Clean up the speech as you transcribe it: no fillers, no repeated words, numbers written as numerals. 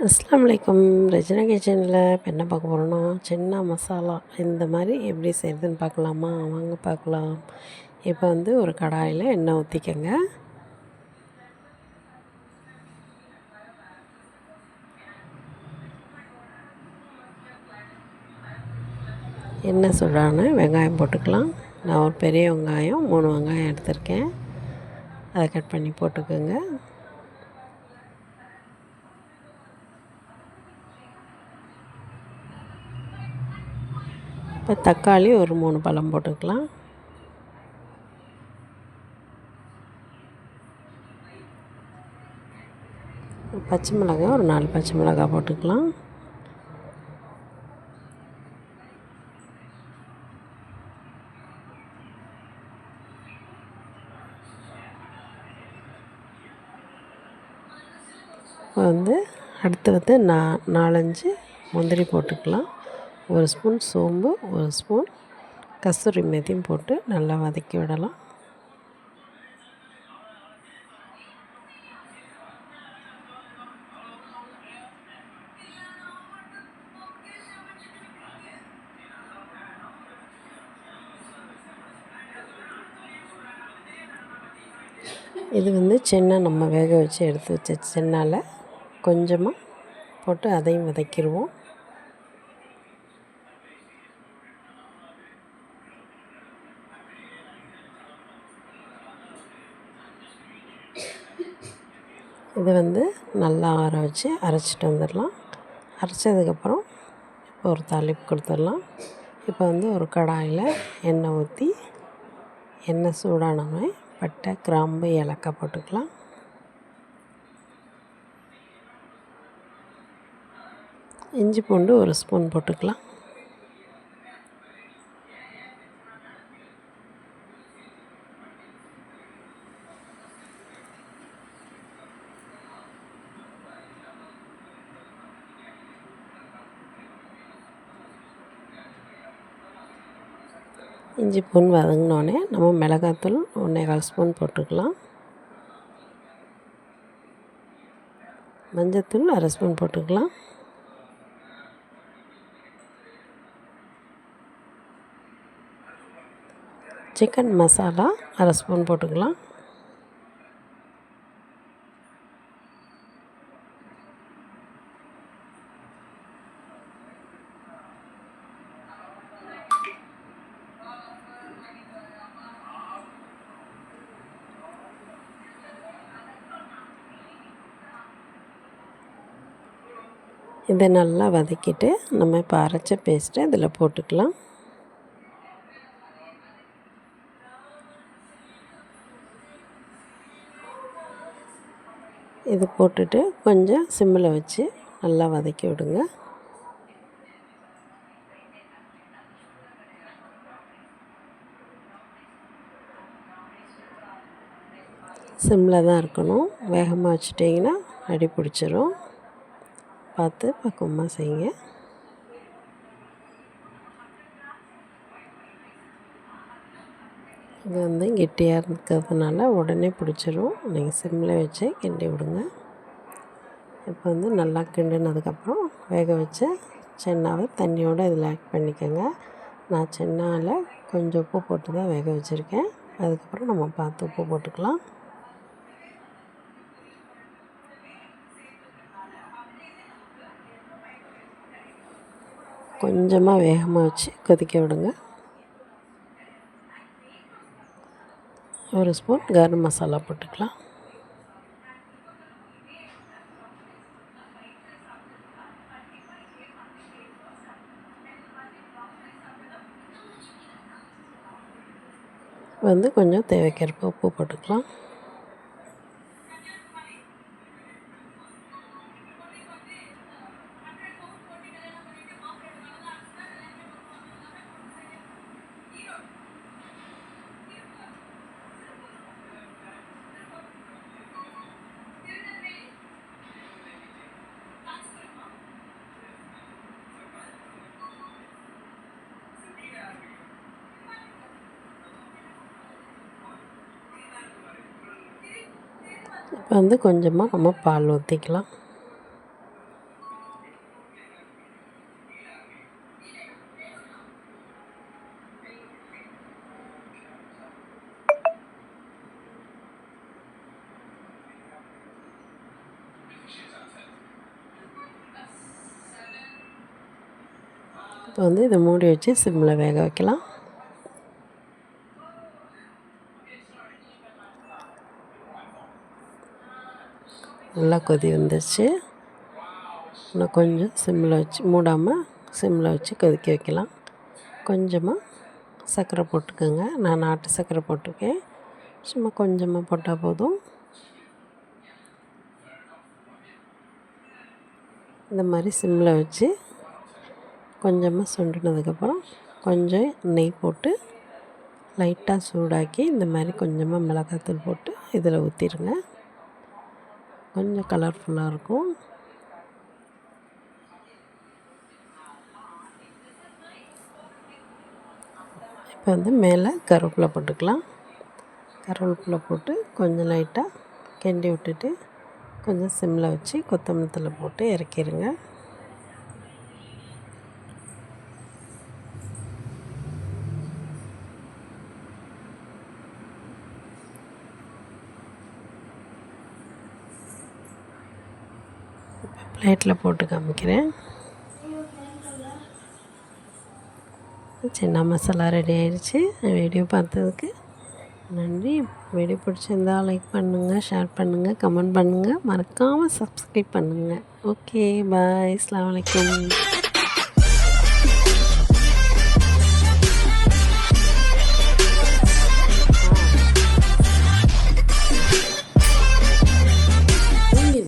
அஸ்ஸலாமு அலைக்கும். ரஜினா கிச்சனில் இப்போ என்ன பார்க்க போகிறோன்னா, சென்னா மசாலா இந்த மாதிரி எப்படி செய்கிறதுன்னு பார்க்கலாமா? வாங்க பார்க்கலாம். இப்போ ஒரு கடாயில் எண்ணெய் ஊற்றிக்கங்க. எண்ணெய் சூடான வெங்காயம் போட்டுக்கலாம். நான் ஒரு பெரிய வெங்காயம் 3 வெங்காயம் எடுத்திருக்கேன். அதை கட் பண்ணி போட்டுக்கோங்க. இப்போ தக்காளி ஒரு 3 பழம் போட்டுக்கலாம். பச்சை மிளகாய் ஒரு 4 பச்சை மிளகாய் போட்டுக்கலாம். இப்போ அடுத்து 4-5 முந்திரி போட்டுக்கலாம். 1 ஸ்பூன் சோம்பு, 1 ஸ்பூன் கஸ்தூரி மேத்தியும் போட்டு நல்லா வதக்கி விடலாம். இது சென்னா நம்ம வேக வச்சு எடுத்து வச்ச சென்னால கொஞ்சமாக போட்டு அதையும் வதக்கிடுவோம். இது நல்லா ஆற வச்சு அரைச்சிட்டு வந்துடலாம். அரைச்சதுக்கப்புறம் ஒரு தாளிப்பு கொடுத்துடலாம். இப்போ ஒரு கடாயில் எண்ணெய் ஊற்றி எண்ணெய் சூடானமே பட்டை, கிராம்பு, ஏலக்காய் போட்டுக்கலாம். இஞ்சி பூண்டு 1 ஸ்பூன் போட்டுக்கலாம். இஞ்சி பூண்டு வதங்கினோடனே நம்ம மிளகாத்தூள் 1/4 ஸ்பூன் போட்டுக்கலாம். மஞ்சத்தூள் 1/2 ஸ்பூன் போட்டுக்கலாம். சிக்கன் மசாலா 1/2 ஸ்பூன் போட்டுக்கலாம். இதை நல்லா வதக்கிட்டு நம்ம இப்போ அரைச்ச பேஸ்ட்டை இதில் போட்டுக்கலாம். இது போட்டுட்டு கொஞ்சம் சிம்மில் வச்சு நல்லா வதக்கி விடுங்க. சிம்மில் தான் இருக்கணும். வேகமாக வச்சுட்டிங்கன்னா அடி பிடிச்சிரும். பார்த்து பக்குவமாக செய்யுங்க. இது கெட்டியாக இருக்கிறதுனால உடனே பிடிச்சிரும். நீங்கள் சிம்மில் வச்சு கிண்டி விடுங்க. இப்போ நல்லா கிண்டினதுக்கப்புறம் வேக வச்ச சென்னாவை தண்ணியோடு இதில் ஆட் பண்ணிக்கோங்க. நான் சென்னாவில் கொஞ்சம் உப்பு போட்டு தான் வேக வச்சுருக்கேன். அதுக்கப்புறம் நம்ம பார்த்து உப்பு போட்டுக்கலாம். கொஞ்சமாக வேகமாக வச்சு கொதிக்க விடுங்க. 1 ஸ்பூன் கரம் மசாலா போட்டுக்கலாம். கொஞ்சம் தேவைக்கேற்ப உப்பு போட்டுக்கலாம். இப்போ கொஞ்சமாக நம்ம பால் ஊற்றிக்கலாம். இப்போ வந்து இதை மூடி வச்சு சிம்மில் வேக வைக்கலாம். நல்லா கொதி வந்துருச்சு. இன்னும் கொஞ்சம் சிம்மில் வச்சு மூடாமல் சிம்மில் வச்சு கொதிக்க வைக்கலாம். கொஞ்சமாக சர்க்கரை போட்டுக்கோங்க. நான் நாட்டு சர்க்கரை போட்டிருக்கேன். சும்மா கொஞ்சமாக போட்டால் போதும். இந்த மாதிரி சிம்மில் வச்சு கொஞ்சமாக சுண்டினதுக்கப்புறம் கொஞ்சம் நெய் போட்டு லைட்டாக சூடாக்கி இந்த மாதிரி கொஞ்சமாக மிளகாத்தூள் போட்டு இதில் ஊற்றிடுங்க. கொஞ்சம் கலர்ஃபுல்லாக இருக்கும். இப்போ வந்து மேலே கருவேப்பிலை போட்டுக்கலாம். கருவேப்பிலை போட்டு கொஞ்சம் லைட்டாக கிண்டி விட்டுட்டு கொஞ்சம் சிம்மில் வச்சு கொத்தமல்லி தழை போட்டு இறக்கிடுங்க. பிளேட்டில் போட்டு காமிக்கிறேன். சின்ன மசாலா ரெடி ஆகிடுச்சு. வீடியோ பார்த்ததுக்கு நன்றி. வீடியோ பிடிச்சிருந்தா லைக் பண்ணுங்கள், ஷேர் பண்ணுங்கள், கமெண்ட் பண்ணுங்கள், மறக்காமல் சப்ஸ்கிரைப் பண்ணுங்கள். Okay bye. அஸ்ஸலாமு அலைக்கும்.